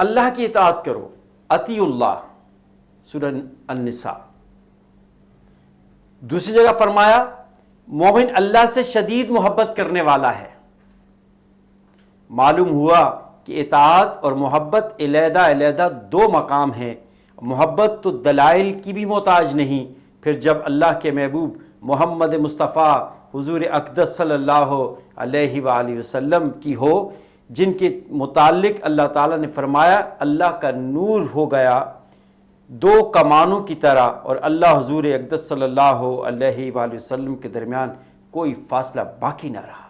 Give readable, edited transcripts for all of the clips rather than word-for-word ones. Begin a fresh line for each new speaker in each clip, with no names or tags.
اللہ کی اطاعت کرو، اطیعوا اللہ، سورہ النساء۔ دوسری جگہ فرمایا مومن اللہ سے شدید محبت کرنے والا ہے۔ معلوم ہوا کہ اطاعت اور محبت علیحدہ علیحدہ دو مقام ہیں۔ محبت تو دلائل کی بھی محتاج نہیں، پھر جب اللہ کے محبوب محمد مصطفیٰ حضور اقدس صلی اللہ علیہ وآلہ وسلم کی ہو، جن کے متعلق اللہ تعالیٰ نے فرمایا اللہ کا نور ہو گیا دو کمانوں کی طرح، اور اللہ حضور اقدس صلی اللہ علیہ وآلہ وسلم کے درمیان کوئی فاصلہ باقی نہ رہا۔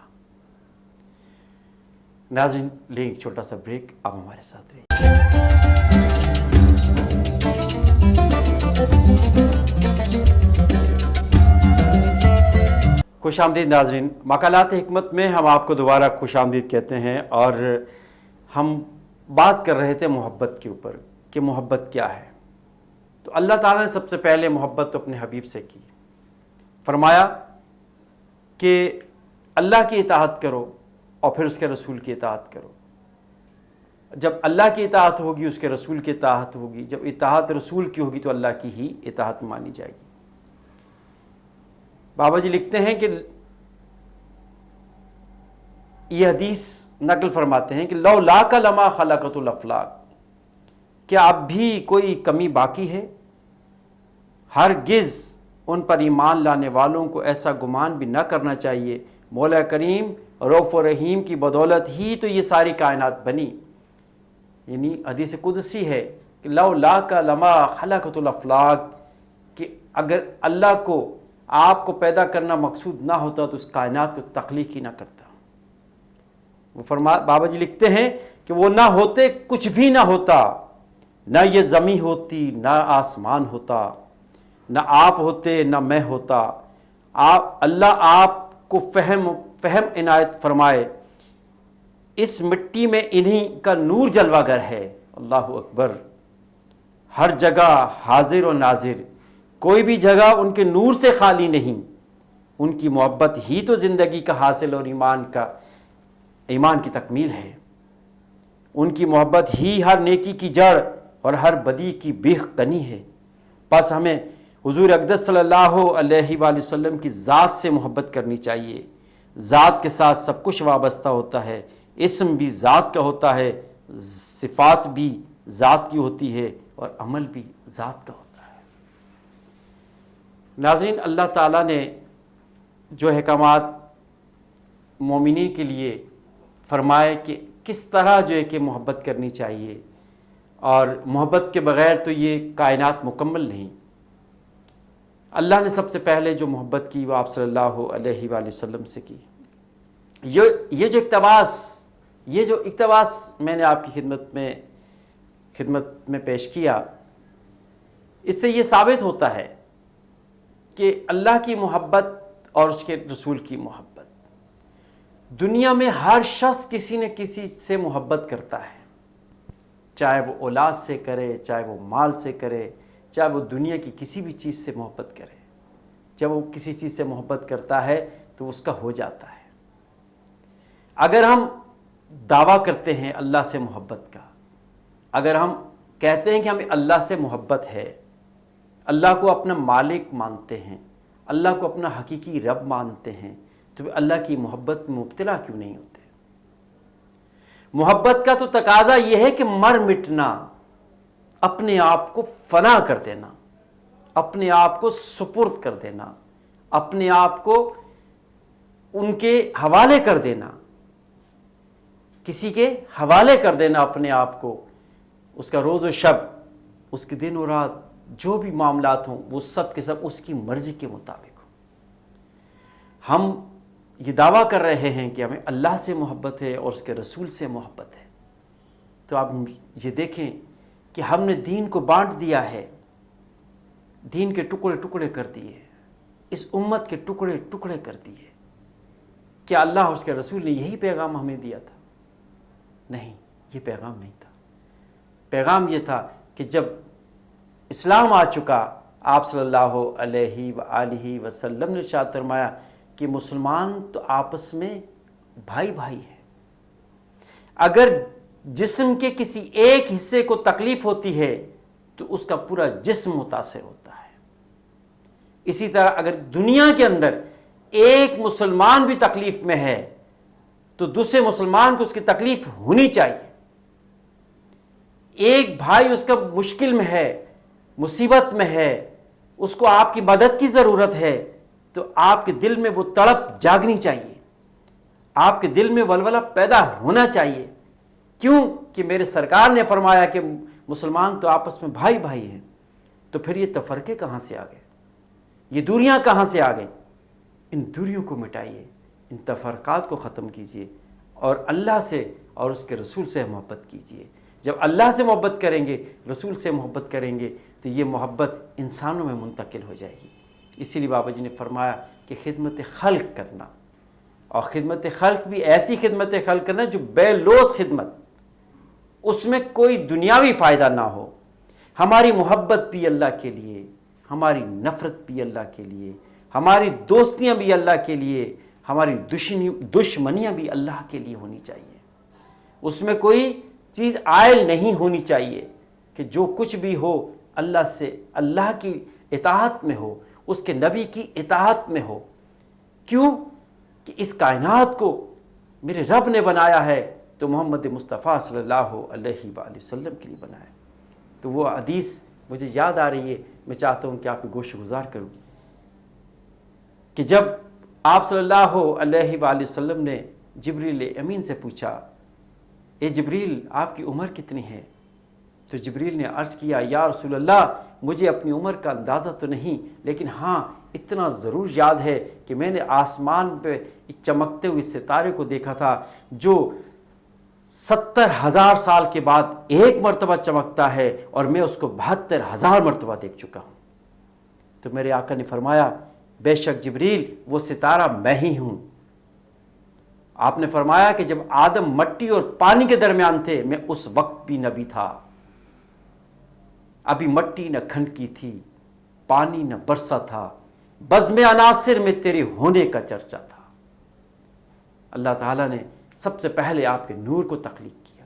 ناظرین لیں ایک چھوٹا سا بریک، آپ ہمارے ساتھ رہیں۔ خوش آمدید ناظرین، مقالات حکمت میں ہم آپ کو دوبارہ خوش آمدید کہتے ہیں، اور ہم بات کر رہے تھے محبت کے اوپر کہ محبت کیا ہے۔ تو اللہ تعالیٰ نے سب سے پہلے محبت تو اپنے حبیب سے کی، فرمایا کہ اللہ کی اطاعت کرو اور پھر اس کے رسول کی اطاعت کرو۔ جب اللہ کی اطاعت ہوگی اس کے رسول کی اطاعت ہوگی، جب اطاعت رسول کی ہوگی تو اللہ کی ہی اطاعت مانی جائے گی۔ بابا جی لکھتے ہیں کہ یہ حدیث نقل فرماتے ہیں کہ لو لاک لما خلقت الافلاق، کیا اب بھی کوئی کمی باقی ہے؟ ہرگز ان پر ایمان لانے والوں کو ایسا گمان بھی نہ کرنا چاہیے، مولا کریم رؤوف و رحیم کی بدولت ہی تو یہ ساری کائنات بنی۔ یعنی حدیث قدسی ہے کہ لو لاک لما خلقت الافلاق، کہ اگر اللہ کو آپ کو پیدا کرنا مقصود نہ ہوتا تو اس کائنات کو تخلیق ہی نہ کرتا۔ وہ بابا جی لکھتے ہیں کہ وہ نہ ہوتے کچھ بھی نہ ہوتا، نہ یہ زمین ہوتی، نہ آسمان ہوتا، نہ آپ ہوتے، نہ میں ہوتا۔ اللہ آپ کو فہم عنایت فرمائے، اس مٹی میں انہی کا نور جلوہ گر ہے۔ اللہ اکبر، ہر جگہ حاضر و ناظر، کوئی بھی جگہ ان کے نور سے خالی نہیں۔ ان کی محبت ہی تو زندگی کا حاصل اور ایمان کی تکمیل ہے۔ ان کی محبت ہی ہر نیکی کی جڑ اور ہر بدی کی بیخ کنی ہے۔ بس ہمیں حضور اقدس صلی اللہ علیہ وآلہ وسلم کی ذات سے محبت کرنی چاہیے۔ ذات کے ساتھ سب کچھ وابستہ ہوتا ہے، اسم بھی ذات کا ہوتا ہے، صفات بھی ذات کی ہوتی ہے، اور عمل بھی ذات کا ہوتا ہے۔ ناظرین، اللہ تعالیٰ نے جو احکامات مومنین کے لیے فرمائے کہ کس طرح جو ہے کہ محبت کرنی چاہیے، اور محبت کے بغیر تو یہ کائنات مکمل نہیں۔ اللہ نے سب سے پہلے جو محبت کی وہ آپ صلی اللہ علیہ وآلہ وسلم سے کی۔ یہ جو اقتباس میں نے آپ کی خدمت میں پیش کیا، اس سے یہ ثابت ہوتا ہے کہ اللہ کی محبت اور اس کے رسول کی محبت، دنیا میں ہر شخص کسی نہ کسی سے محبت کرتا ہے، چاہے وہ اولاد سے کرے، چاہے وہ مال سے کرے، چاہے وہ دنیا کی کسی بھی چیز سے محبت کرے۔ جب وہ کسی چیز سے محبت کرتا ہے تو اس کا ہو جاتا ہے۔ اگر ہم دعویٰ کرتے ہیں اللہ سے محبت کا، اگر ہم کہتے ہیں کہ ہمیں اللہ سے محبت ہے، اللہ کو اپنا مالک مانتے ہیں، اللہ کو اپنا حقیقی رب مانتے ہیں، تو اللہ کی محبت میں مبتلا کیوں نہیں ہوتے؟ محبت کا تو تقاضا یہ ہے کہ مر مٹنا، اپنے آپ کو فنا کر دینا، اپنے آپ کو سپرد کر دینا، اپنے آپ کو ان کے حوالے کر دینا، کسی کے حوالے کر دینا اپنے آپ کو، اس کا روز و شب، اس کے دن و رات، جو بھی معاملات ہوں وہ سب کے سب اس کی مرضی کے مطابق ہوں۔ ہم یہ دعویٰ کر رہے ہیں کہ ہمیں اللہ سے محبت ہے اور اس کے رسول سے محبت ہے، تو آپ یہ دیکھیں کہ ہم نے دین کو بانٹ دیا ہے، دین کے ٹکڑے ٹکڑے کر دیے، اس امت کے ٹکڑے ٹکڑے کر دیے۔ کیا اللہ اور اس کے رسول نے یہی پیغام ہمیں دیا تھا؟ نہیں، یہ پیغام نہیں تھا۔ پیغام یہ تھا کہ جب اسلام آ چکا، آپ صلی اللہ علیہ وآلہ وسلم نے ارشاد فرمایا کہ مسلمان تو آپس میں بھائی بھائی ہیں۔ اگر جسم کے کسی ایک حصے کو تکلیف ہوتی ہے تو اس کا پورا جسم متاثر ہوتا ہے۔ اسی طرح اگر دنیا کے اندر ایک مسلمان بھی تکلیف میں ہے تو دوسرے مسلمان کو اس کی تکلیف ہونی چاہیے۔ ایک بھائی اس کا مشکل میں ہے، مصیبت میں ہے، اس کو آپ کی مدد کی ضرورت ہے تو آپ کے دل میں وہ تڑپ جاگنی چاہیے، آپ کے دل میں ولولہ پیدا ہونا چاہیے۔ کیوں کہ میرے سرکار نے فرمایا کہ مسلمان تو آپس میں بھائی بھائی ہیں، تو پھر یہ تفرقے کہاں سے آ گئے، یہ دوریاں کہاں سے آ گئیں؟ ان دوریوں کو مٹائیے، ان تفرقات کو ختم کیجیے اور اللہ سے اور اس کے رسول سے محبت کیجیے۔ جب اللہ سے محبت کریں گے، رسول سے محبت کریں گے تو یہ محبت انسانوں میں منتقل ہو جائے گی۔ اسی لیے بابا جی نے فرمایا کہ خدمت خلق کرنا، اور خدمت خلق بھی ایسی خدمت خلق کرنا جو بے لوث خدمت، اس میں کوئی دنیاوی فائدہ نہ ہو۔ ہماری محبت بھی اللہ کے لیے، ہماری نفرت بھی اللہ کے لیے، ہماری دوستیاں بھی اللہ کے لیے، ہماری دشمنیاں بھی اللہ کے لیے ہونی چاہیے۔ اس میں کوئی چیز عائل نہیں ہونی چاہیے کہ جو کچھ بھی ہو اللہ سے، اللہ کی اطاعت میں ہو، اس کے نبی کی اطاعت میں ہو۔ کیوں کہ اس کائنات کو میرے رب نے بنایا ہے تو محمد مصطفیٰ صلی اللہ علیہ وآلہ وسلم کے لیے بنایا ہے۔ تو وہ حدیث مجھے یاد آ رہی ہے، میں چاہتا ہوں کہ آپ کی گوش گزار کروں کہ جب آپ صلی اللہ علیہ وآلہ وسلم نے جبریل امین سے پوچھا، اے جبریل آپ کی عمر کتنی ہے؟ تو جبریل نے عرض کیا، یا رسول اللہ مجھے اپنی عمر کا اندازہ تو نہیں، لیکن ہاں اتنا ضرور یاد ہے کہ میں نے آسمان پہ ایک چمکتے ہوئے ستارے کو دیکھا تھا جو 70,000 سال کے بعد ایک مرتبہ چمکتا ہے، اور میں اس کو 72,000 مرتبہ دیکھ چکا ہوں۔ تو میرے آقا نے فرمایا، بے شک جبریل وہ ستارہ میں ہی ہوں۔ آپ نے فرمایا کہ جب آدم مٹی اور پانی کے درمیان تھے میں اس وقت بھی نبی تھا، ابھی مٹی نہ کھنڈکی تھی، پانی نہ برسا تھا، بزم عناصر میں تیرے ہونے کا چرچا تھا۔ اللہ تعالیٰ نے سب سے پہلے آپ کے نور کو تخلیق کیا،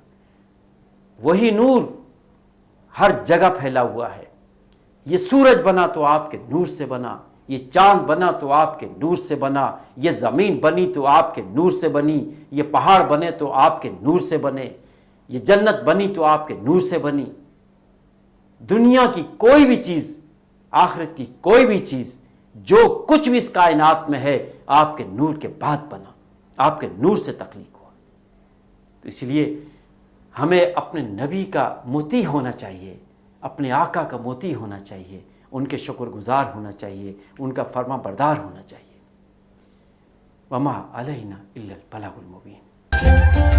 وہی نور ہر جگہ پھیلا ہوا ہے۔ یہ سورج بنا تو آپ کے نور سے بنا، یہ چاند بنا تو آپ کے نور سے بنا، یہ زمین بنی تو آپ کے نور سے بنی، یہ پہاڑ بنے تو آپ کے نور سے بنے، یہ جنت بنی تو آپ کے نور سے بنی۔ دنیا کی کوئی بھی چیز، آخرت کی کوئی بھی چیز، جو کچھ بھی اس کائنات میں ہے آپ کے نور کے بعد بنا، آپ کے نور سے تخلیق ہوا۔ تو اس لیے ہمیں اپنے نبی کا مطیع ہونا چاہیے، اپنے آقا کا مطیع ہونا چاہیے، ان کے شکر گزار ہونا چاہیے، ان کا فرما بردار ہونا چاہیے۔ وما علینا الا البلاغ المبین۔